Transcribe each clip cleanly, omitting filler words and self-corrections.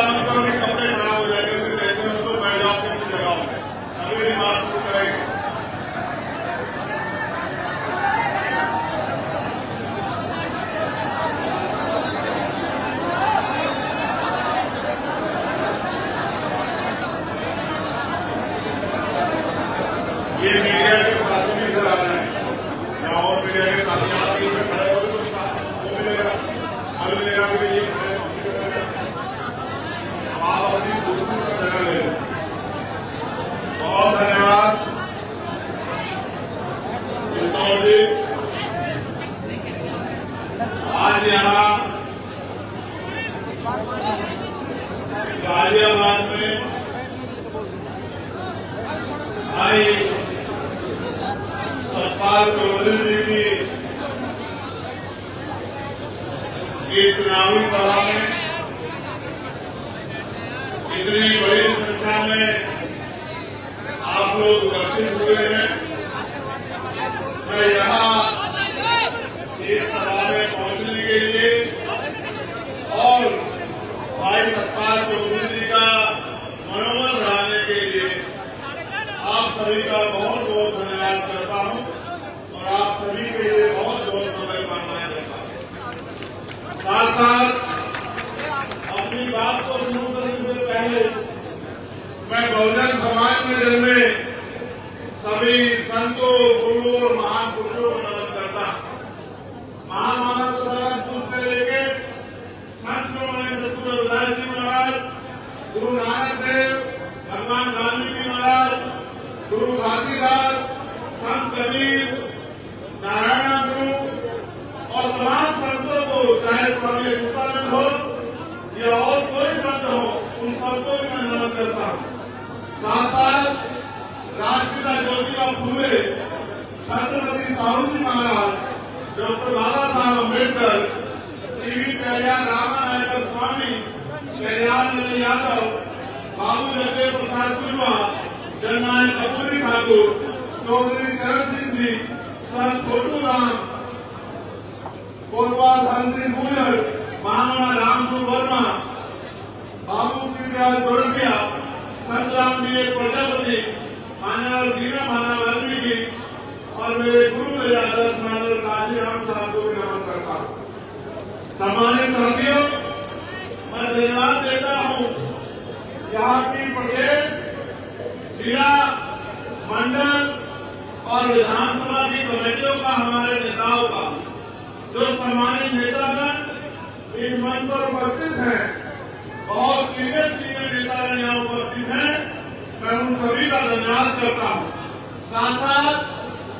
मत करो कि कपड़े खराब हो जाएंगे, फिर ऐसे में तो बैठ जाओ अपनी जगह में। अभी भी बात शुरू करेंगे। ये मीडिया के साथी भी इधर आ रहे हैं, या और मीडिया के साथी आप इसमें खड़े हो तो वो मिलेगा, हल मिलेगा कि ये आप अपनी कुर्सी पर जगह ले लें। बहुत धन्यवाद चित्तौड़ जी। आज यहाँ गाजियाबाद में आई सतपाल चौधरी जी की इस चुनावी सभा में इतनी बड़ी संख्या में आप लोग उपस्थित हुए हैं। मैं यहाँ इस सभा में पहुंचने के लिए और भाई सतपाल चौधरी जी का मनोबल बढ़ाने के लिए आप सभी का बहुत बहुत धन्यवाद करता हूं और आप सभी के लिए बहुत बहुत शुभकामनाएं देता हूं। साथ साथ अपनी बात को शुरू करने से पहले मैं बहुजन समाज में जन्मे सभी संतों, गुरुओं और महान पुरुषों को नमन करता हूं। महामानव दूर से लेके संत श्रोमणी सतगुरु रविदास जी महाराज, गुरु नानक देव, भगवान वाल्मीकि महाराज, गुरु घासीदास, संत कबीर, नारायण गुरु और तमाम संतों को, चाहे स्वामी विवेकानंद हो या और कोई संत हो, उन सबको भी मैं नमन करता हूँ। साथ साथ राष्ट्रपिता ज्योतिराव फूले, छत्रपति साहू जी महाराज, डॉक्टर बाबा साहब अम्बेडकर, टीवी कल्याण रामानायकर स्वामी, कल्याण यादव, बाबू जगदेव प्रसाद कुशवाहा, जननायक कपूरी ठाकुर, चौधरी चरण सिंह जी, संत छोटू राम, कोतवाल धन सिंह गुजर, महामना रामसु वर्मा, बाबू सिंह राज गोरखिया, संत राम जी प्रजापति, मान्यवर दीना माना वाल्मीकि और मेरे गुरु आदर्श मान्यवर काशीराम साहब को भी नमन करता हूँ। सम्मानित साथियों, मैं धन्यवाद देता हूँ यहाँ की प्रदेश, जिला, मंडल और विधानसभा की कमेटियों का, हमारे नेताओं का, जो सम्मानित नेतागण इस मंच पर उपस्थित हैं, बहुत सीनियर नेता यहाँ उपस्थित हैं, मैं उन सभी का धन्यवाद करता हूँ। साथ साथ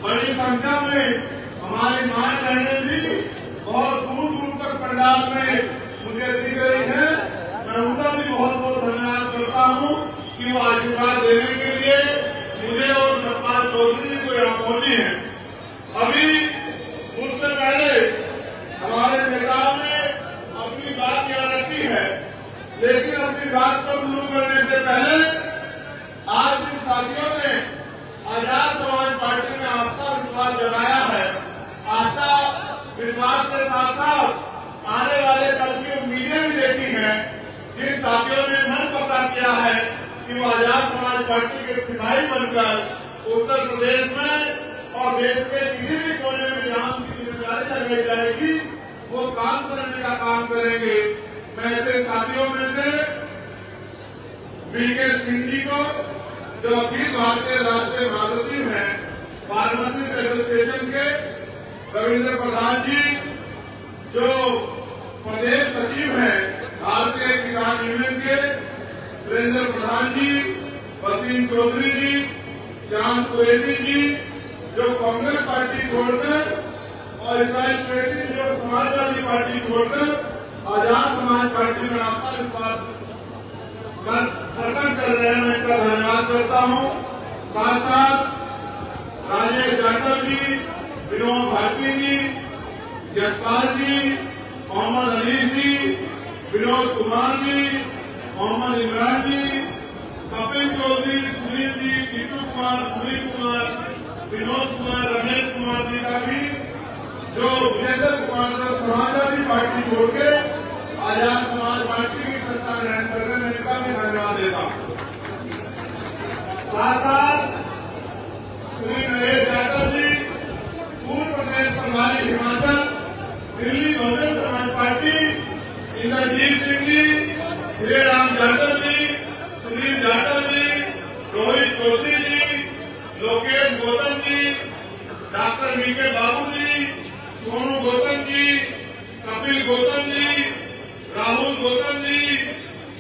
बड़ी संख्या में हमारी मां बहनें भी बहुत दूर दूर तक पंडाल में मुझे दिख रही है, मैं उनका भी बहुत बहुत धन्यवाद करता हूँ कि वो आशीर्वाद देने के लिए मुझे और सतपाल चौधरी को यहाँ पहुंची है। अभी उससे पहले हमारे नेताओं ने अपनी बात यहाँ रखी है, लेकिन अपनी बात को शुरू करने से पहले आज जिन साथियों ने आजाद समाज पार्टी में आस्था विश्वास जगाया है, आस्था विश्वास के साथ साथ आने वाले कल की उम्मीदें भी देखी हैं, जिन साथियों ने मन पक्का किया है कि वो आजाद समाज पार्टी के सिपाही बनकर उत्तर प्रदेश में और देश के किसी भी कोने में जहां की जिम्मेदारी लगाई जाएगी वो काम करने का काम करेंगे। मैं ऐसे साथियों में से बीके सिंह जी को, जो अखिल भारतीय राष्ट्रीय महासचिव हैं फार्मासिस्ट एसोसिएशन के, रविंद्र प्रधान जी जो प्रदेश सचिव हैं भारतीय किसान यूनियन के, वीरेंद्र प्रधान जी, वसीम चौधरी जी, चांद कुरैशी जी जो कांग्रेस पार्टी छोड़कर और इस्राइल पेटी जो समाजवादी पार्टी छोड़कर आजाद समाज पार्टी में आपका विश्वास प्रकट कर रहे हैं, मैं इनका धन्यवाद करता हूँ। साथ साथ राजेश यादव जी, विनोद भारती जी, यशपाल जी, मोहम्मद अली जी, विनोद कुमार जी, मोहम्मद इमरान जी, कपिल चौधरी, सुनील जी, नीतू कुमार, सुनील कुमार, विनोद कुमार, रमेश कुमार जी का भी, जो वीरेंद्र कुमार समाजवादी पार्टी छोड़ के आजाद समाज पार्टी की सरकार ग्रहण करने में इनका भी धन्यवाद देता हूँ। साथ साथ श्री नरेश यादव जी, पूर्व प्रदेश प्रभारी हिमाचल, दिल्ली बहुजन समाज पार्टी, इंद्रजीत सिंह जी, श्री राम यादव जी, सुनील यादव जी, रोहित ज्योति जी, लोकेश गौतम जी, डॉक्टर वीके बाबू जी, सोनू गौतम जी, कपिल गौतम जी, राहुल गौतम जी,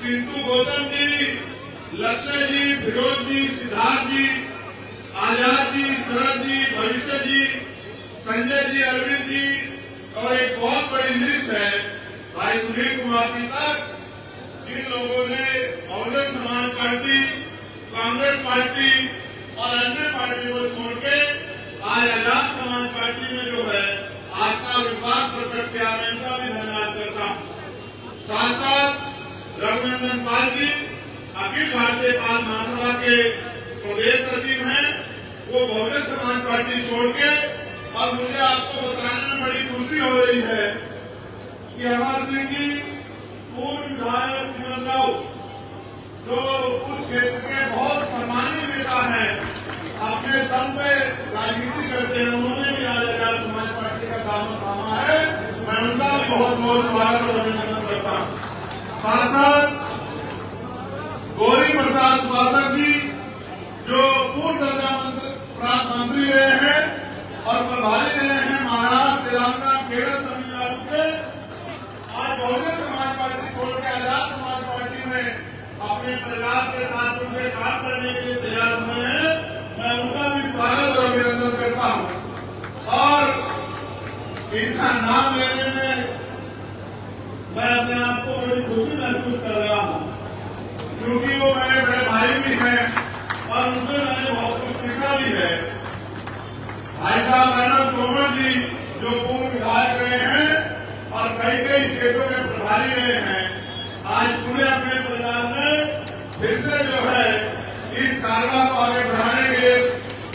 चिंटू गौतम जी, लक्ष्य जी, फिरोज जी, सिद्धार्थ जी, आजाद जी, शरद जी, भविष्य जी, संजय जी, अरविंद जी, और एक बहुत बड़ी लिस्ट है भाई सुनील कुमार जी तक, जिन लोगों ने बहुजन समाज पार्टी, कांग्रेस पार्टी और अन्य पार्टी को छोड़ के आज आजाद समाज पार्टी में जो है आपका विश्वास प्रकट किया, मैं इनका भी धन्यवाद करता हूँ। साथ साथ रघुनंदन पाल जी अखिल भारतीय पाल महासभा के प्रदेश सचिव हैं, वो बहुजन समाज पार्टी छोड़ के, और मुझे आपको बताने में बड़ी खुशी हो रही है कि अमर सिंह जी पूर्व विधायक श्रीमंतराव, जो उस क्षेत्र के बहुत सम्मानित नेता हैं, अपने दम पे राजनीति करते हैं, उन्होंने भी आज आजाद समाज पार्टी का दामन थामा है, मैं उनका भी बहुत बहुत स्वागत और अभिनंदन करता हूँ। साथ साथ गौरी प्रसाद पाठक जी, जो पूर्व दर्जा प्राप्त मंत्री रहे हैं और प्रभारी रहे हैं महाराष्ट्र, तेलंगाना, केरल, तमिलनाडु के, आज बहुजन समाज पार्टी छोड़ के आजाद समाज पार्टी में अपने परिवार के साथ उनके काम करने के लिए तैयार हुए हैं, मैं उनका भी स्वागत और अभिनंदन करता हूँ। और इनका नाम लेने में मैं अपने आप को बड़ी खुशी महसूस कर रहा हूँ, क्योंकि वो मेरे बड़े भाई भी हैं और उनसे मैंने बहुत कुछ सीखा भी है। भाई साहब मनोज तोमर जी, जो पूर्व विधायक रहे हैं और कई कई स्टेटों के प्रभारी रहे हैं, आज पूरे अपने परिवार में फिर से जो है इस कारवा को आगे बढ़ाने के लिए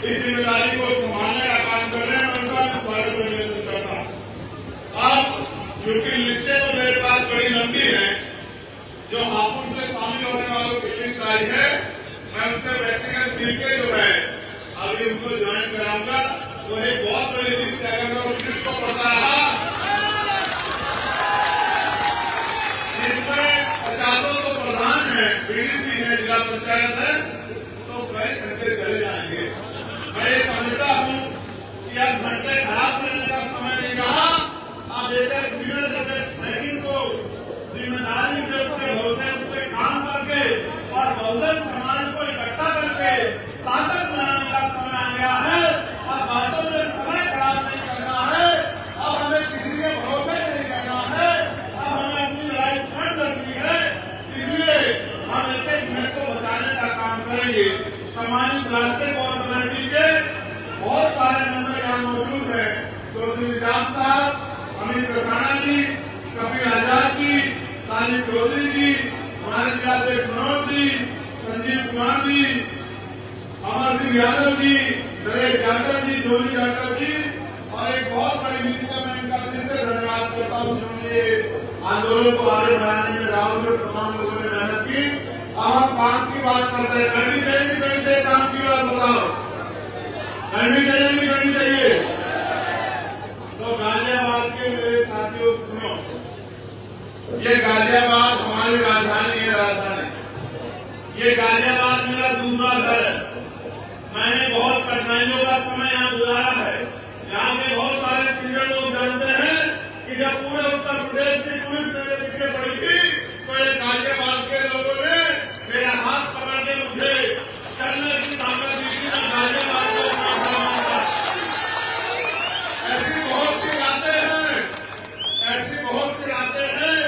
इस जिम्मेदारी को संभालने का काम कर रहे हैं, उनका भी स्वागत और अभिनंदन करता हूँ। अब क्योंकि लिस्टें तो मेरे पास बड़ी लंबी है, जो हापुड़ से शामिल होने वालों की लिस्ट आई है, मैं उनसे व्यक्तिगत मिलकर जो है अभी उनको ज्वाइन कराऊंगा, तो एक बहुत बड़ी लिस्ट है। अगर मैं उस लिस्ट को पढ़ता रहा, इसमें 50 तो प्रधान है, बीडीसी है, जिला पंचायत है, तो कई घंटे चले जाएंगे। मैं ये समझता हूँ कि अब घंटे खराब करने का समय नहीं रहा, आप एक मिनट सेकंड को जिम्मेदारी से उसके भरोसे पे काम करके और बहुजन समाज को इकट्ठा करके ताकत बनाने का समय आ गया है। और बातों में समय खराब नहीं करना है, अब हमें किसी के भरोसे नहीं करना है, अब हमें अपनी लड़ाई स्वयं लड़नी है, इसलिए हम एक मिनट को बचाने का काम करेंगे। सम्मानित राष्ट्रीय कॉर्पोरेटिव के बहुत सारे मेंबर यहाँ मौजूद है, चौधरी निजाम साहब, अमित रसाना जी, कपिल आजाद जी, तानी चौधरी जी, हमारे जिला से मनोज जी, संजीव कुमार जी, अमर सिंह यादव जी, नरेश यादव जी, जोली यादव जी, और एक बहुत बड़ी लिस्ट का मैं इनका फिर से धन्यवाद करता हूँ, जिन्होंने आंदोलन को आगे बढ़ाने में राहुल और तमाम लोगों ने मेहनत की। अब हम काम की बात करते हैं। करनी चाहिए करनी चाहिए काम की बात बताओ, करनी चाहिए नहीं करनी चाहिए? तो गाजियाबाद के मेरे साथियों सुनो, ये गाजियाबाद हमारी राजधानी है, राजधानी। ये गाजियाबाद मेरा दूसरा घर है। मैंने बहुत कठिनाइयों का समय यहाँ गुजारा है। यहाँ के बहुत सारे सीनियर लोग जानते हैं कि जब पूरे उत्तर प्रदेश की पुलिस मेरे पीछे पड़ी थी, तो ये गाजियाबाद के लोगों ने मेरा हाथ पकड़ के मुझे चलने की ताकत दी थी, ना गाजियाबाद को ऐसी बहुत सी बातें हैं, ऐसी बहुत सी बातें हैं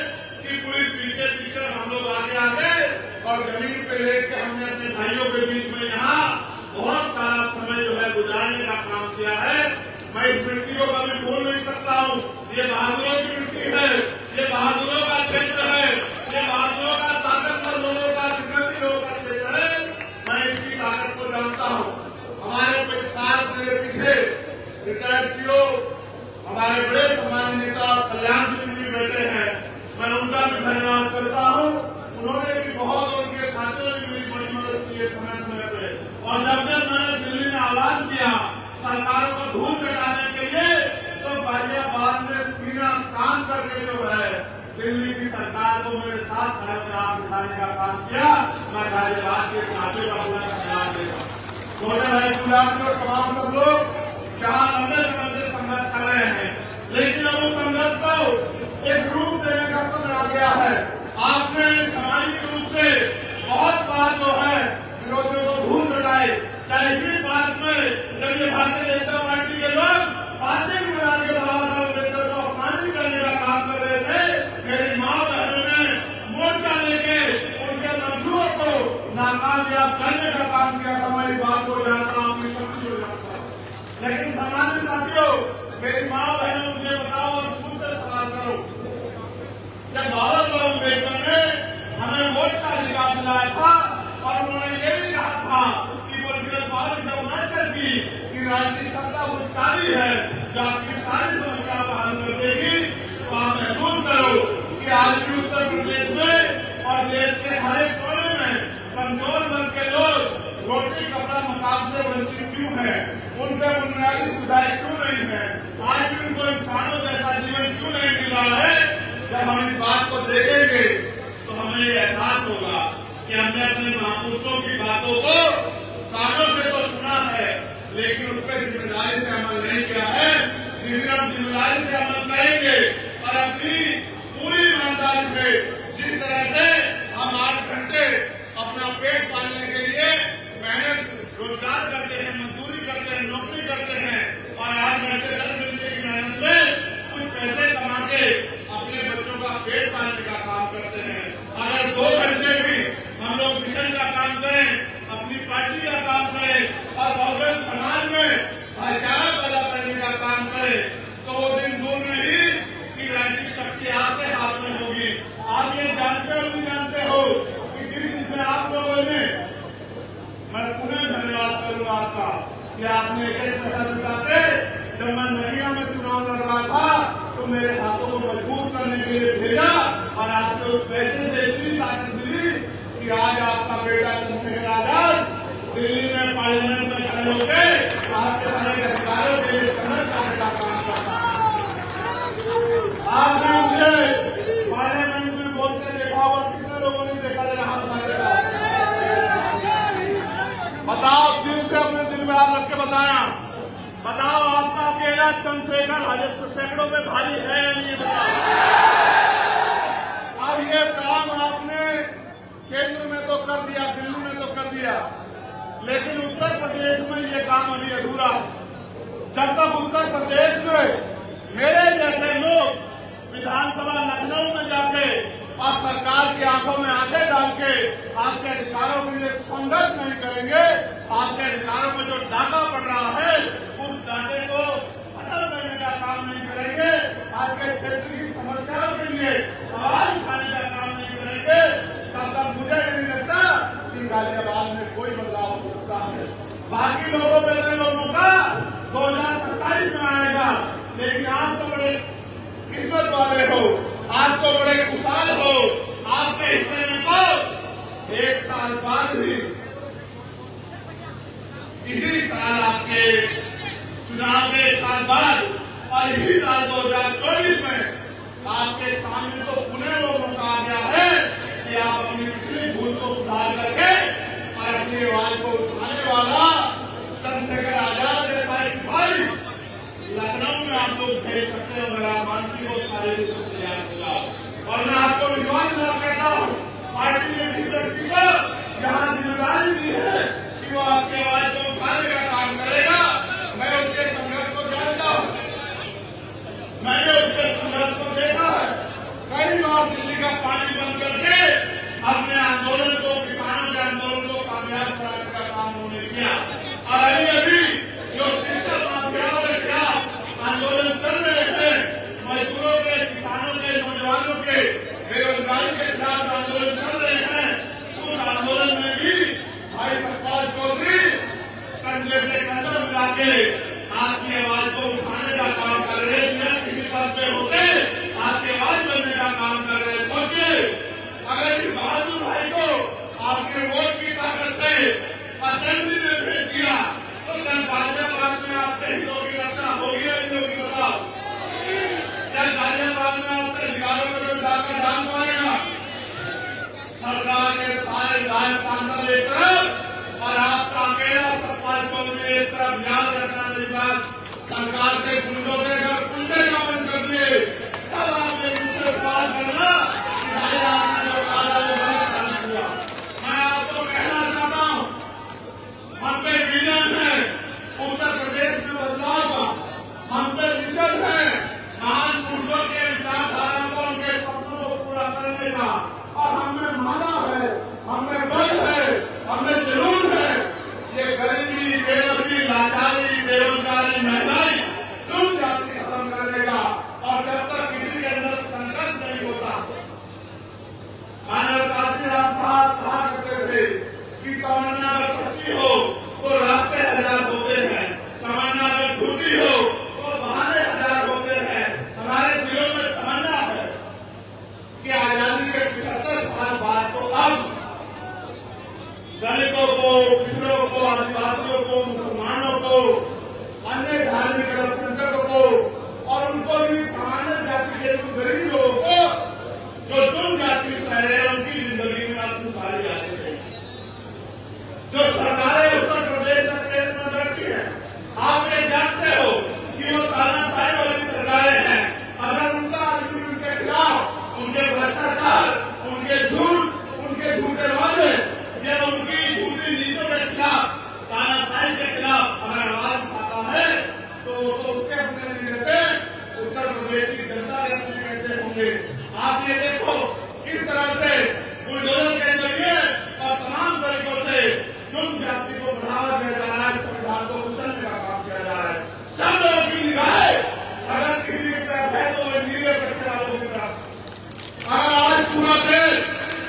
कि पुलिस पीछे पीछे, हम लोग आगे आगे, और जमीन पे लेके हमने अपने भाइयों के बीच में यहाँ बहुत सारा समय जो है गुजारने का काम किया है। मैं इस मिट्टी को कभी भूल नहीं सकता हूँ। ये बहादुरों की मिट्टी है, ये बहादुरों का क्षेत्र है, ये बहादुरों का ताकतवर लोगों का, विकसित लोगों का क्षेत्र है। मैं इसकी ताकत को जानता हूँ। हमारे साथ मेरे पीछे रिटायर्ड सीओ, हमारे बड़े सम्मानित नेता कल्याण सिंह जी बैठे हैं, मैं उनका भी धन्यवाद करता हूँ। दिल्ली की सरकार को मेरे साथ खड़े होकर आप दिखाने का काम किया। मैं गाजियाबाद के साथियों का पूरा धन्यवाद देता हूँ। छोटे भाई गुलाब और तमाम सब लोग जहाँ लंबे समय से संघर्ष कर रहे हैं, लेकिन अब उस संघर्ष को एक रूप देने का समय आ गया है। आपने सामाजिक रूप से बहुत बार जो है विरोधियों को भूल लगाए। चाहे इसी बात में जब ये भारतीय जनता पार्टी के लोग बातें मिला के बाबा साहब अम्बेडकर को अपमानित करने का काम कर रहे थे, मेरी माँ बहनों ने मोर्चा लेके उनके मंसूबों को नाकामयाब करने का काम किया। हमारी बात हो जाता अपनी शक्ति हो जाता। लेकिन सामान्य साथियों, मेरी माँ बहनों मुझे बताओ और मुझसे सवाल करो, जब बाबा साहब अम्बेडकर ने हमें वोट का अधिकार दिलाया था और उन्होंने ये भी कहा था कि पॉलिटिकल पावर जब नाटक की कि राजनीतिक सत्ता वो चाली है जो आपकी सारी समस्या का हल कर देगी, तो आप महसूस करो कि आज भी उत्तर प्रदेश में और देश के हर एक कोने में कमजोर वर्ग के लोग रोटी कपड़ा मकान से वंचित क्यों है, उनके बुनियादी सुविधाएं क्यों नहीं है, आज भी उनको इंसानों जैसा जीवन क्यों नहीं मिल रहा है। जब हम इस बात को देखेंगे तो हमें एहसास होगा कि हमने अपने महापुरुषों की बातों को कानों से तो सुना है, लेकिन उस पर जिम्मेदारी से अमल नहीं किया है। जिस हम जिम्मेदारी से अमल करेंगे और अपनी पूरी ईमानदारी से जिस तरह से हम 8 घंटे अपना पेट पालने के लिए मेहनत रोजगार करते हैं, मजदूरी करते हैं, नौकरी करते हैं और 8 घंटे 10 घंटे की मेहनत में कुछ पैसे कमा के अपने बच्चों का पेट पालने का काम करते हैं, अगर 2 घंटे भी हम लोग मिशन का काम करें, अपनी पार्टी का काम करें और बहुजन समाज में भाईचारा पैदा करने का काम करें, तो वो दिन दूर नहीं कि राजनीतिक शक्ति आपके हाथ में होगी। आप ये जानते हो नहीं जानते हो कि जिस दिन से आप लोगों ने, मैं पुनः धन्यवाद करूंगा आपका कि आपने एक पैसा जुटाते, जब मैं नदिया में चुनाव लड़ रहा था तो मेरे हाथों को मजबूत करने के लिए भेजा और आपने उस पैसे से इतनी ताकत मिली कि आज आपका बेटा चंद्रशेखर आजाद दिल्ली में पार्लियामेंट में खड़े होकर आपके बड़े अधिकारों के लिए संघर्ष करने का काम करता है। आपने मुझे पार्लियामेंट में बोलते देखा और कितने लोगों ने देखा जरा हाथ मारेगा, बताओ दिल से अपने दिल में हाथ रख के बताया, बताओ आपका अकेला चंद्रशेखर सैकड़ों में भारी है या नहीं, बताओ। अब ये काम आपने केंद्र में तो कर दिया, दिल्ली में तो कर दिया, लेकिन उत्तर प्रदेश में ये काम अभी अधूरा। जब तक उत्तर प्रदेश में मेरे जैसे लोग विधानसभा लखनऊ में जाके और सरकार की आंखों में आंखें डाल के आपके अधिकारों के लिए संघर्ष नहीं करेंगे, आपके अधिकारों में जो डाका पड़ रहा है उस डाके को खत्म करने का काम नहीं करेंगे, आपके क्षेत्र की समस्याओं के लिए आवाज उठाने का काम नहीं करेंगे, तब तक मुझे नहीं लगता कि गाजियाबाद में कोई बदलाव हो सकता है। बाकी लोगों पे लोगों का 2027 में आएगा, लेकिन आप तो बड़े किस्मत वाले हो, आप तो बड़े खुशहाल हो, आपके हिस्से में तो 1 साल बाद ही, इसी साल आपके चुनाव के 1 साल बाद और इसी साल 2024 में आपके सामने तो पुनः वो मौका आ गया है कि आप अपनी पिछली भूल को सुधार करके और अपनी आवाज को उठाने वाला चंद्रशेखर आजाद जैसा सिपाही लखनऊ में आप लोग भेज सकते हो। मेरा मानसिक और शारीरिक तैयार होगा और मैं आपको विश्वास कहता हूँ, पार्टी ने भी व्यक्ति को यहाँ जिम्मेदारी दी है कि वो आपके आवाज को उठाने का काम करेगा। मैं उसके संघर्ष को जानता हूँ, मैंने उसके संघर्ष को देखा है। कई बार दिल्ली का पानी बंद करके अपने आंदोलन को, किसानों के आंदोलन को कामयाब कराने का काम उन्होंने किया और अभी जो शिक्षक माफियाओं के खिलाफ आंदोलन कर रहे थे, मजदूरों के, किसानों के, आपका डांस मारेगा। सरकार के सारे गायब सांसद एक तरफ और आपका अकेला सतपाल चौधरी एक तरफ। याद रखना मेरी बात, सरकार के गुंडों के घर कुंडे का बंद कर दिए, तब आप एक दूसरे सवाल करना कि भाई आपने जो कहा वो गलत साबित हुआ। मैं आपको कहना चाहता हूँ, हम पे विजन है उत्तर प्रदेश में बदलाव का, हम पे विजन है महान पुरुषों के विचारधारा को, उनके सपनों को पूरा करने का, और हमें माना है, हमें बल है, हमें जरूर है। ये गरीबी, बेबसी, लाचारी, बेरोजगारी, महंगाई तुम जाति खत्म करने का, और जब तक किसी के अंदर संकट नहीं होता। मानव काशीराम साहब कहा करते थे कि तमन्ना अगर सच्ची हो तो रास्ते हजार होते हैं, तमन्ना अगर झूठी हो तो बहाने हजार होते हैं। हमारे दिलों में तमन्ना है कि आजादी के 75 साल बाद तो अब दलितों को, पिछड़ों को, आदिवासियों को, मुसलमानों को, अन्य धार्मिक अल्पसंख्यकों को और उनको भी सामान्य जाति के गरीब लोगों को जो तुम जाति से है उनकी जिंदगी में अब खुशहाली आनी चाहिए। जो सरकारें उत्तर प्रदेश और केंद्र में बैठी है, आप ये जानते हो कि वो तानाशाही वाली सरकारें हैं। अगर उनका आदमी उनके खिलाफ, उनके भ्रष्टाचार, उनके झूठ, उनके झूठे वादे या उनकी झूठी नीतियों के खिलाफ, तानाशाही के खिलाफ हमें आवाज उठाता है तो उसके अपने नहीं रहते, उत्तर प्रदेश की जनता के अपने कैसे होंगे। आप ये देखो किस तरह से बुलडोजर के जरिए और तमाम तरीकों से जुर्म जाति को बढ़ावा दिया जा रहा है, संविधान को कुचलने का काम किया जा रहा है। सब लोगों की निगाहें अगर किसी की तरफ है तो वो नीले पट्टे वालों की तरफ। अगर आज पूरा देश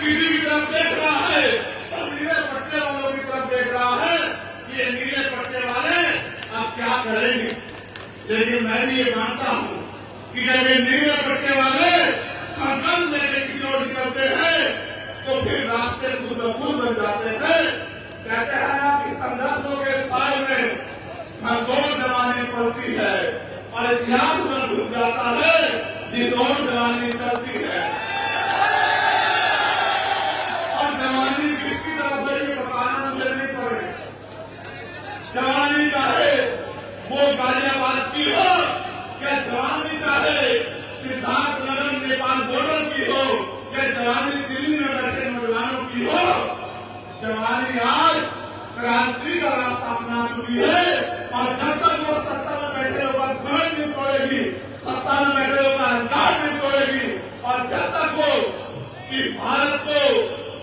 किसी की तरफ देख रहा है तो नीले पट्टे वालों की तरफ देख रहा है कि ये नीले पट्टे वाले अब क्या करेंगे। लेकिन मैं भी ये मानता हूँ कि जब ये नीले पट्टे वाले संकल्प लेके किसी और निकलते हैं तो फिर रास्ते खुद ब खुद बन जाते हैं। कहते हैं ना कि संघर्षों के साल में भगोड़ जवानी पड़ती है और इतिहास में डूब जाता है जिदौड़ जवानी चलती है। और जवानी किसकी तरफ से ये बताना मुझे नहीं पड़े। जवानी चाहे वो गाजियाबाद की हो या जवानी चाहे सिद्धार्थनगर नेपाल बॉर्डर की हो या जवानी दिल्ली में बैठे नौजवानों की हो, जवानी आज क्रांति का रास्ता अपना चुकी है। और जब तक वो सत्ता में बैठे लोगों का घमंड नहीं तोड़ेगी, सत्ता में बैठे लोगों का अहंकार नहीं तोड़ेगी, और जब तक वो इस भारत को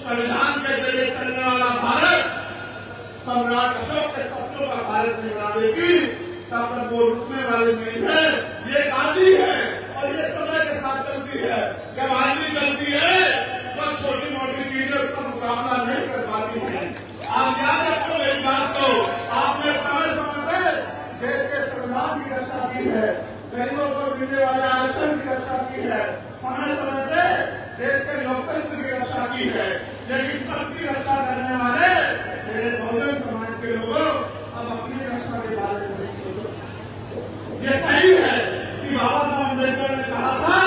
संविधान के जरिए चलने वाला भारत, सम्राट अशोक के सपनों का भारत नहीं बना देगी, तब तक वो रुकने वाले नहीं है। ये आदि है और ये समय के साथ चलती है। जब आदमी चलती है तो छोटी मोटी चीजें उसका मुकाबला नहीं कर पाती है। आप याद रखो इस बात को, आपने समय समय पे देश के संविधान की रक्षा की है, गरीबों को मिलने वाले आरक्षण की रक्षा की है, समय समय पे देश के लोकतंत्र की रक्षा की है। लेकिन सबकी रक्षा करने वाले मेरे बहुजन समाज के लोगों अब अपनी रक्षा के बारे में सोचो। ये सही है कि बाबा साहब अम्बेडकर ने कहा था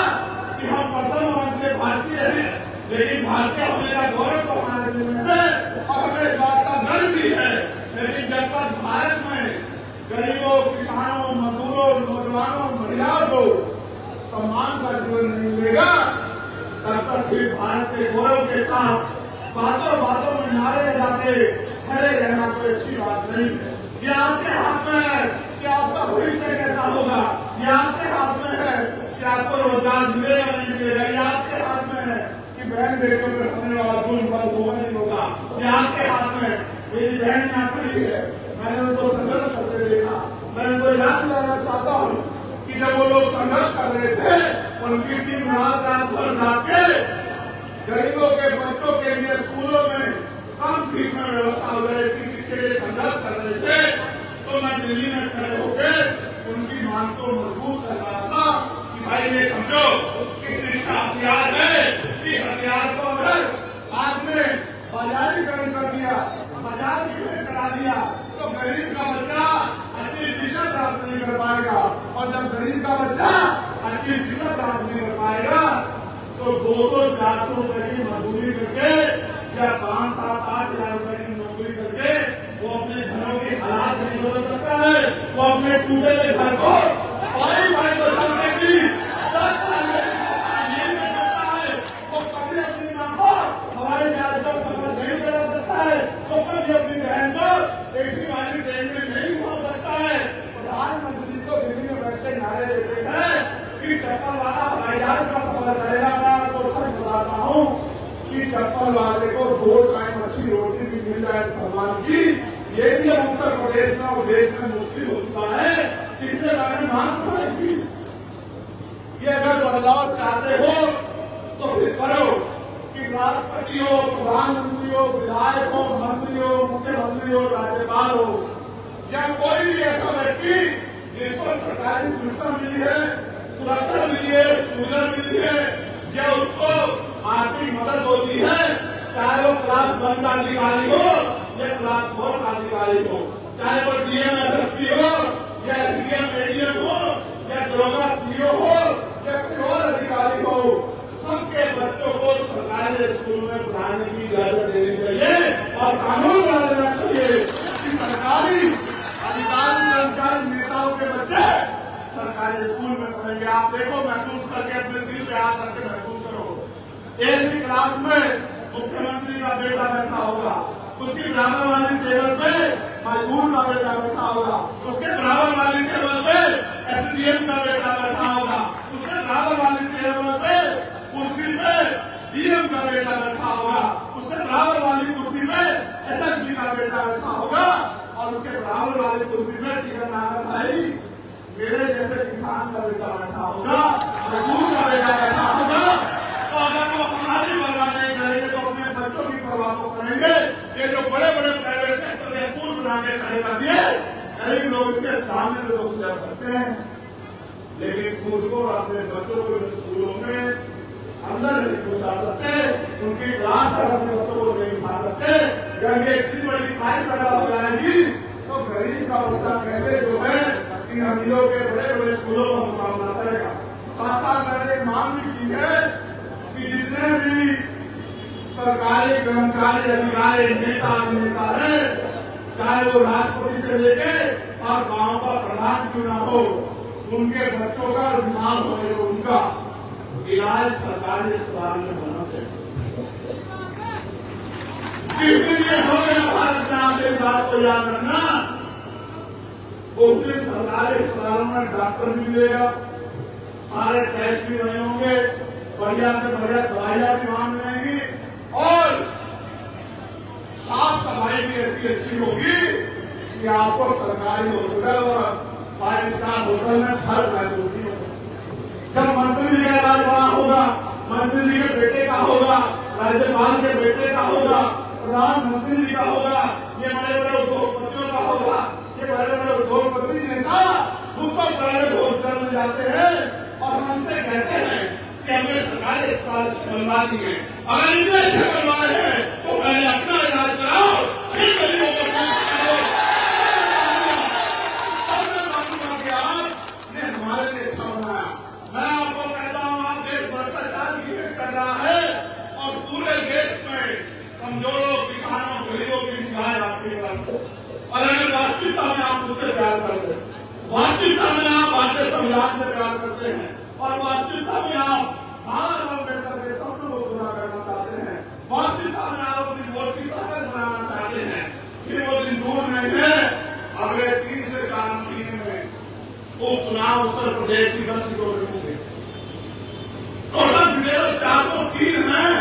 कि हम प्रथम वर्ग के भारतीय हैं, लेकिन भारतीय होने का गौरव तो हमारे दिल में है और हमें इस बात का गर्व भी है। लेकिन जब तक भारत में गरीबों, किसानों, मजदूरों, नौजवानों, महिलाओं को सम्मान का जीवन नहीं मिलेगा, तब तक फिर भारत के गौरव के साथ बातों बातों में नारे लगाते खड़े रहना कोई अच्छी बात नहीं है। ये आपके हाथ में है कि आपका भविष्य कैसा होगा, ये आपके हाथ में है कि आपको रोजगार मिलेगा नहीं मिलेगा, ये आपके हाथ में है कि बहन बेटों पर होने वाला जुल्म बंद होगा नहीं होगा, ये आपके हाथ में। मेरी बहन यहाँ खड़ी है, मैंने उनको संघर्ष करते देखा। मैं उनको याद दिलाना चाहता हूँ कि जब वो लोग संघर्ष कर रहे थे, उनकी टीम रात रात भर जाके गरीबों के बच्चों के लिए स्कूलों में कम फीस में व्यवस्था हो जाए इसके लिए संघर्ष कर रहे थे। तो मैं दिल्ली में खड़े होकर उनकी मांग को मजबूत कर रहा था कि भाई ये समझो कि शिक्षा हथियार है, कि हथियार को अगर आपने बाजारीकरण कर दिया, बाजारीकरण करा दिया, तो गरीब का बच्चा अच्छी शिक्षा प्राप्त नहीं कर पाएगा। और जब गरीब का बच्चा अच्छी शिक्षा प्राप्त नहीं कर पाएगा तो 200-400 रुपए की मजदूरी करके या 5-7-8 हजार रुपए की नौकरी करके वो अपने घरों के हालात नहीं बदल सकता है। वो अपने टूटे हुए घर को भाई बचाने की ये नहीं सकता है। वो कभी अपनी मां को हवाई जहाज पर सफर नहीं करा सकता है। वो कभी अपनी बहन को एसी वाली ट्रेन में नहीं हो सकता है। प्रधानमंत्री को दिल्ली में बैठे नारे देते हैं कि चप्पल वाला हवाई जहाज का सफर करेगा। मैं आपको सच बताता हूँ कि चप्पल वाले को 2 टाइम अच्छी रोटी भी मिल जाए सम्मान की, ये भी उत्तर प्रदेश में और देश में मुश्किल हो चुका है। इसके बारे में मांग करेगी। ये अगर बदलाव चाहते हो तो फिर करो कि राष्ट्रपति हो, प्रधानमंत्री हो, विधायक हो, मंत्री हो, मुख्यमंत्री हो, राज्यपाल हो या कोई भी ऐसा व्यक्ति जिसको सरकारी सुरक्षा मिली है, सुरक्षा मिली है, सुविधा मिली है या उसको आर्थिक मदद होती है, चाहे वो क्लास 1 का अधिकारी हो या क्लास 4 का अधिकारी हो, चाहे वो डीएम एसएसपी हो या एसडीएम एडीएम हो या दरोगा सीओ हो या कोई और अधिकारी हो, सबके बच्चों को सरकारी स्कूल में पढ़ाने की इजाजत देनी चाहिए और कानून बना देना चाहिए कि सरकारी अधिकारी कर्मचारी नेताओं के बच्चे सरकारी स्कूल में पढ़ेंगे। आप देखो, महसूस करके अपने दिल पे हाथ रख के महसूस करो। एक ही क्लास में मुख्यमंत्री का बेटा बैठा होगा, उसकी बराबर वाली टेबल पे मजदूर का बेटा बैठा होगा, उसके बराबर वाली टेबल पे एसडीएम का बेटा बैठा होगा, उसके बराबर वाली टेबल पे कुर्सी पे डीएम का बेटा बैठा होगा, उसके बराबर वाली कुर्सी पे एसएसपी का बेटा बैठा होगा और उसके बराबर वाली कुर्सी पे टीका नागर भाई मेरे जैसे किसान का बेटा बैठा होगा, मजदूर का बेटा बैठा होगा। तो अगर वो हमारी परवाह नहीं करेंगे तो अपने बच्चों की परवाह तो करेंगे। ये जो बड़े बड़े प्राइवेट सेक्टर में स्कूल बनाने करेगा दिए गरीब लोग उसके सामने तो जा सकते हैं, लेकिन खुद को अपने बच्चों को स्कूलों में अंदर नहीं पहुंचा सकते, उनकी क्लास तक अपने बच्चों को नहीं खा सकते। जब ये इतनी बड़ी खाई पैदा हो जाएगी तो गरीब का बच्चा कैसे जो है इन अमीरों के बड़े बड़े स्कूलों का मुकाबला करेगा। साथ साथ मैंने मांग भी की है कि जितने भी सरकारी कर्मचारी अधिकारी नेता है, चाहे वो राष्ट्रपति से लेके और गांव का प्रधान क्यों न हो, उनके बच्चों का बीमार होने को उनका इलाज सरकारी अस्पताल में होना चाहिए। इसलिए हो गया भारत में आप एक बात को याद रखना, उस दिन सरकारी अस्पतालों में डॉक्टर भी मिलेगा, सारे टेस्ट भी नहीं होंगे, बढ़िया से बढ़िया दवाइयां भी वहां मिलेंगी और साफ सफाई भी ऐसी अच्छी होगी कि आपको सरकारी हॉस्पिटल और 5 स्टार होटल में फर्क महसूस नहीं होगा। जब मंत्री जी का इलाज बड़ा होगा, मंत्री जी के बेटे का होगा, राज्यपाल के बेटे का होगा, प्रधानमंत्री जी का होगा, ये बड़े बड़े उद्योगपतियों का होगा, ये बड़े बड़े उद्योगपति नेता ऊपर प्राइवेट हॉस्पिटल में जाते हैं और हमसे कहते हैं कि हमने सरकारी अस्पताल बनवा दिए। अगर इतने अच्छे बनवाए हैं तो पहले अपना इलाज कराओ, फिर गरीबों को हमारे लिए अच्छा बनाया। मैं आपको कहता हूँ, आप देश भ्रष्टाचार की भेंट कर रहा है और पूरे देश में कमजोरों, किसानों, गरीबों की निगाह आपकी तरफ। और अगर वास्तविकता में आप उससे प्यार करते हैं, वास्तविकता में आप भारतीय संविधान से प्यार करते हैं और वास्तविकता में आप बाबा अम्बेडकर के सपनों को पूरा करना चाहते हैं, वास्तविकता में आप अपनी वोट की ताकत बनाना चाहते हैं, फिर वो दिन दूर नहीं है। अगले 3 से 4 महीने में वो चुनाव उत्तर प्रदेश की 10 सीटों में होंगे। टोटल सीटें 403 हैं,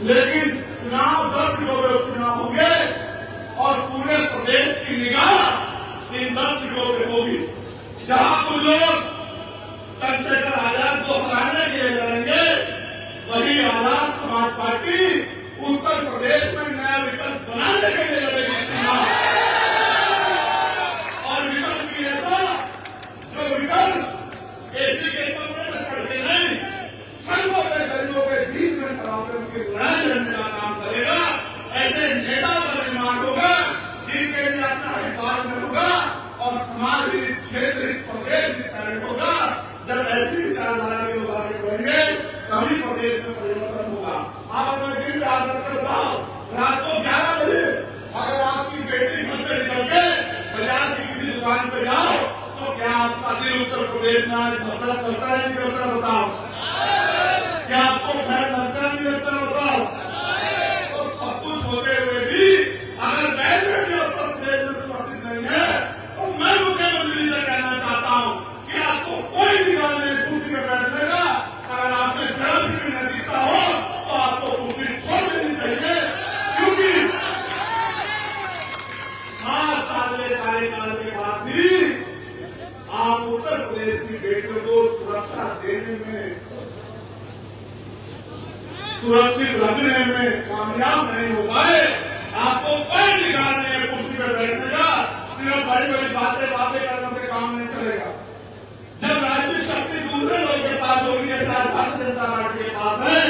लेकिन चुनाव 10 सीटों में उपचुनाव होंगे और पूरे प्रदेश की निगाह इन 10 सीटों पे होगी। जहां कुछ लोग चंद्रशेखर आजाद को हराने के लिए लड़ेंगे, वही आजाद समाज पार्टी उत्तर प्रदेश में नया विकल्प बनाने के लिए लड़ेगी और विकल्प की ऐसा जो विकल्प एसी के कमरे में करके नहीं, संघों के गरीबों के बीच में खड़ा होकर उनकी लड़ाई लड़ने का काम करेगा। ऐसे नेता का निर्माण होगा जिनके लिए अपना अधिकार में होगा और समाज हित, क्षेत्र हित, प्रदेश हित होगा। जब ऐसी विचारधारा के लोग आगे बढ़ेंगे तभी प्रदेश में परिवर्तन होगा। आप अपने दिन में आदत कर बताओ, रात को 11 बजे अगर आपकी बेटी घर से निकल के बाजार की किसी दुकान पे जाओ तो क्या आपका दिल उत्तर प्रदेश में आज धड़क करता है नहीं करता बताओ? क्या आपको भय लगता नहीं लगता बताओ? तो सब कुछ होते हुए भी अगर बैलेट उत्तर प्रदेश में सुरक्षित नहीं है तो मैं मुख्यमंत्री से कहना चाहता हूँ कि आपको कोई निकाल नहीं कुर्सी में बैठने का। अगर आपने जरा सी भी नतीजा हो तो आपको कुर्सी छोड़ देनी चाहिए, क्योंकि 7 साल के कार्यकाल के बाद भी आप उत्तर प्रदेश की बेटियों को सुरक्षा देने में, सुरक्षित रखने में कामयाब नहीं हो पाए। आपको कोई निकाल नहीं है कुर्सी पर बैठने का। सिर्फ बड़ी बड़ी बातें करने से काम नहीं चलेगा। जब राजनीतिक शक्ति दूसरे लोग के पास होगी, जैसे आज भारतीय जनता पार्टी के पास है,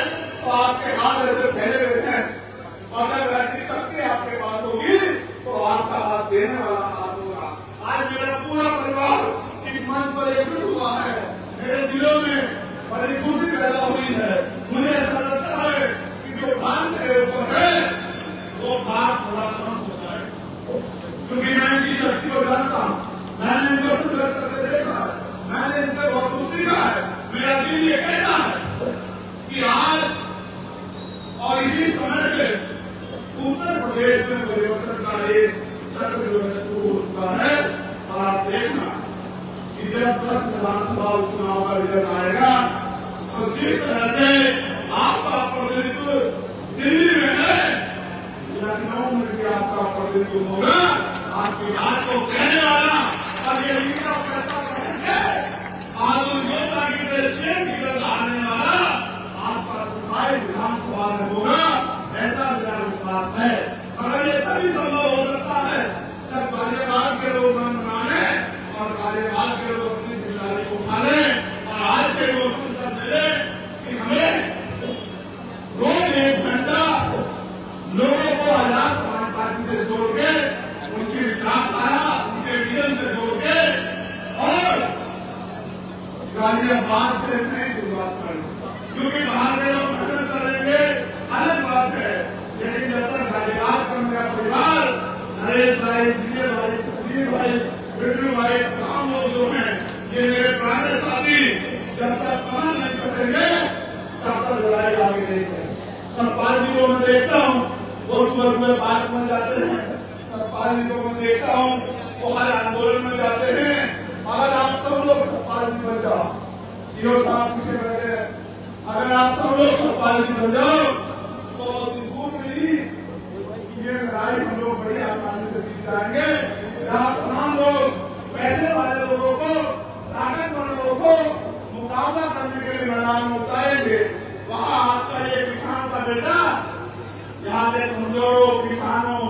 तो आपके हाथ ऐसे फैले हुए हैं। अगर राजनीतिक शक्ति आपके पास होगी तो आपका हाथ देने वाला हाथ होगा। आज मेरा पूरा परिवार इस मंच पर एकजुट हुआ है। मेरे दिलों में बड़ी खुशी पैदा हुई है। मुझे ऐसा लगता है कि जो भार मेरे ऊपर है वो भार थोड़ा कम हो जाए, क्योंकि मैं इनकी शक्ति को जानता हूँ। मैंने इनको संघर्ष करके देखा है, मैंने इनसे बहुत कुछ सीखा है। मेरा दिल ये कहता है कि आज और इसी समय से उत्तर प्रदेश में परिवर्तन का एक चक्र जो है शुरू हो चुका है। और आप देखना कि जब 10 विधानसभा उपचुनाव का रिजल्ट आएगा तो जिस तरह से आपका प्रतिनिधित्व दिल्ली में है, लखनऊ में भी आपका प्रतिनिधित्व होगा। आपकी बात को कहने वाला और ये लीडर फैसला करेंगे, आधुनिक योजना की प्रेसिडेंट की तरह आने वाला आपका सिपाही विधानसभा में होगा, ऐसा मेरा विश्वास है। मगर ये तभी संभव हो सकता है जब कार्यकाल के लोग मन बनाने और कार्यकाल के लोग अपनी जिम्मेदारी को उठा लें। और आज के लोग सुनकर मिले कि हमें रोज 1 घंटा लोगों को आजाद समाज पार्टी से जोड़ के, उनकी विचारधारा, उनके विजन से जोड़ के और गाजियाबाद से नहीं शुरुआत करें, क्योंकि बाहर के लोग पसंद करेंगे अलग बात है। लेकिन जब तक गाजियाबाद का मेरा परिवार, नरेश भाई, विजय भाई, संजीव भाई, बिट्टू भाई, तमाम लोग जो हैं, ये मेरे पुराने साथी, जब तक कमर नहीं कसेंगे तब तक लड़ाई आगे नहीं है। सरपाल जी को मैं देखता हूँ, वो सुबह पार्क में जाते हैं। सरपाल जी को मैं देखता हूँ, वो हर आंदोलन में जाते हैं। अगर आप सब लोग सरपाल जी बन जाओ, सीओ साहब पीछे बैठे हैं, अगर आप सब लोग सरपाल जी बन जाओ तो दूर नहीं, ये लड़ाई हम लोग बड़ी आसानी से जीत जाएंगे। यहाँ तमाम लोग पैसे वाले लोगों को, ताकतवर लोगों को मुकाबला करने के लिए मैदान में उतारेंगे। वहाँ आपका ये किसान का बेटा यहाँ के कमजोरों, किसानों,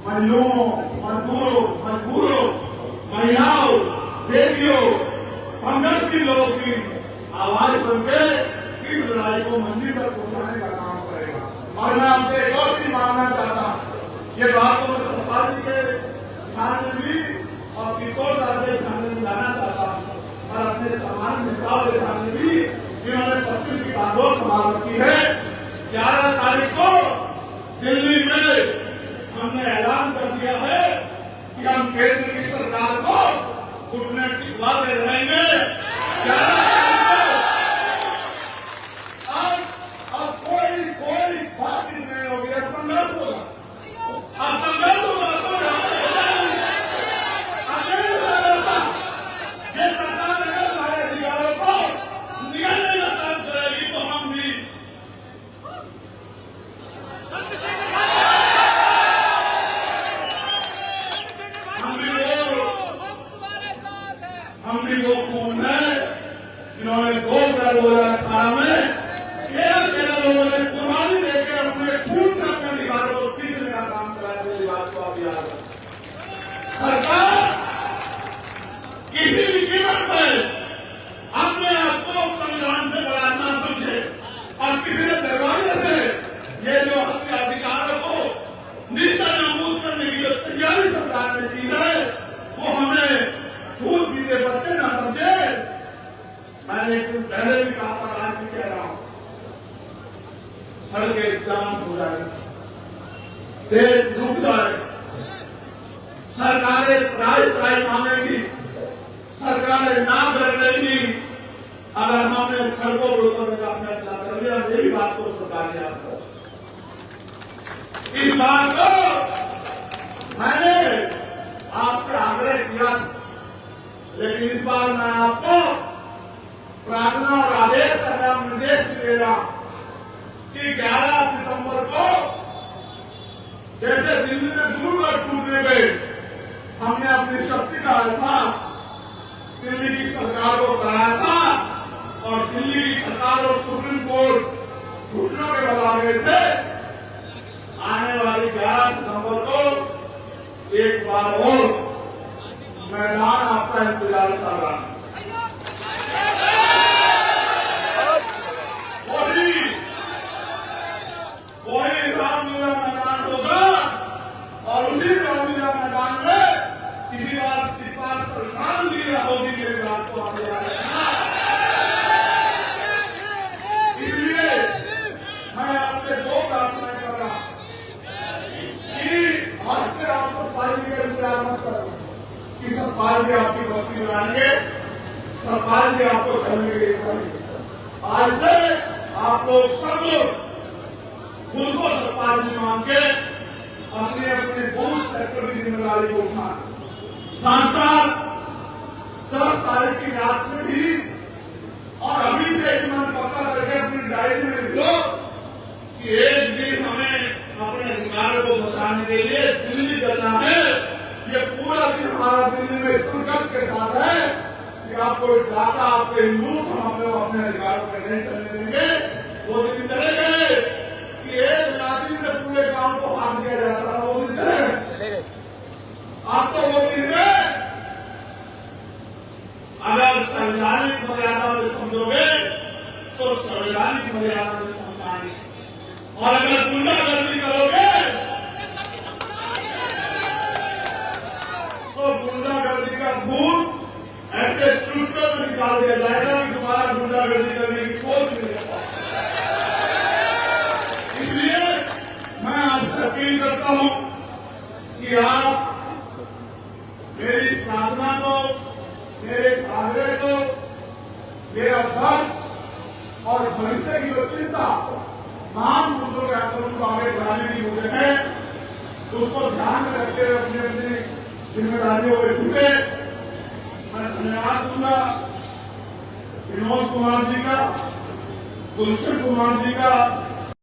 महिलाओं, मजदूरों, महिलाओं, बेटियों, संघर्ष की लोगों की आवाज बनके इस लड़ाई को मंजिल तक पहुंचाने का काम करेगा। और मैं आपसे एक और चीज मांगना चाहता हूँ, ये बात को मैं सरपाल जी के ध्यान में भी और किशोर साहब के ध्यान में लाना चाहता हूँ, और अपने समाज नेताओं के ध्यान में भी, जिन्होंने पश्चिम की बागडोर संभाल रखी है। 11 तारीख को दिल्ली में हमने ऐलान कर दिया है कि हम केंद्र की सरकार को घुटने टिकवाते रहेंगे। 11 अब कोई बात नहीं होगी, संघर्ष होगा, संघर्ष होगा। ये सरकार अगर हमारे अधिकारों को निगलने का काम करेगी तो हम भी वो कौन है जिन्होंने 2018 में 13 लोगों ने कुर्बानी देकर अपने खून से अपने अधिकारों को सीखने का काम कराया। मेरी बात को आप याद रखें। सरकार किसी भी कीमत पर अपने आप को संविधान से बड़ा ना समझे और किसी ने दरवाजे से ये जो अपने अधिकारों को नीचा नाबूद करने की जो तैयारी सरकार ने की है, वो हमें दूध पीते बच्चे ना समझे। मैंने एक दिन पहले भी कहा था, आज भी कह रहा हूं, सड़कें जाम हो जाएगी, देश डूब जाएगा, सरकारें त्राही मांगेंगी, सरकारें ना कर देंगी। अगर हमने सड़कों पर उतरने का फैसला कर लिया, मेरी बात को सरकार याद करो। इस बात को मैंने आपसे आग्रह किया, लेकिन इस बार मैं आपको प्रार्थना और आदेश करना, निर्देश दे रहा कि 11 सितंबर को जैसे दिल्ली में दूरगांव टूटने गए, हमने अपनी शक्ति का एहसास दिल्ली की सरकार को कराया था और दिल्ली की सरकार और सुप्रीम कोर्ट घुटनों के बल आ गए थे। आने वाली 11 सितंबर को एक बार और मैदान आपका इंतजार कर रहा है। वही रामलीला मैदान होगा और उसी रामलीला मैदान में इस बार श्रद्धांजलि होगी। मेरी बात को आप याद रखना। इसलिए मैं आपसे दो प्रार्थनाएं कर रहा हूं कि आज से आप सतपाल जी का इंतजार मत करो कि सतपाल जी आपकी बस्ती बनाएंगे, सतपाल जी आपको चलने के लिए। आज से आप लोग सब लोग खुद को सतपाल जी मान के अपने अपने बूथ सेक्टर की जिम्मेदारी को उठाएं। साथ साथ 10 तारीख की रात से ही और अभी से एक मन पक्का करके अपनी डायरी में लिखो कि एक दिन हमें अपने अधिकारों को बचाने के लिए दिल्ली चलना है। ये पूरा दिन हमारा दिल्ली में संकल्प के साथ है कि आपको डाटा, आपके लूट हम अपने अधिकारों में नहीं चलने देंगे। वो दिन चले गए कि एक लाठी में पूरे गांव को हाथ दिया जाता था, वो दिन चले गए। आप तो वो दिन में अगर संवैधानिक मर्यादा में समझोगे तो संवैधानिक मर्यादा में समझाएंगे, और अगर गुंडागर्दी करोगे तो गुंडागर्दी का भूत ऐसे चुटकियों में निकाल दिया जाएगा कि तुम्हारा गुंडागर्दी करने की सोच नहीं रहता। इसलिए मैं आपसे अपील करता हूं कि आप मेरी इस प्रार्थना को, मेरे इस आग्रह को, मेरा दर्द और भविष्य की जो चिंता महान पुरुषों के आंदोलन को आगे बढ़ाने की मुझे है, उसको ध्यान में रखते हुए अपनी अपनी जिम्मेदारियों पर जुटे। मैं धन्यवाद दूंगा विनोद कुमार जी का, गुलशन कुमार जी का,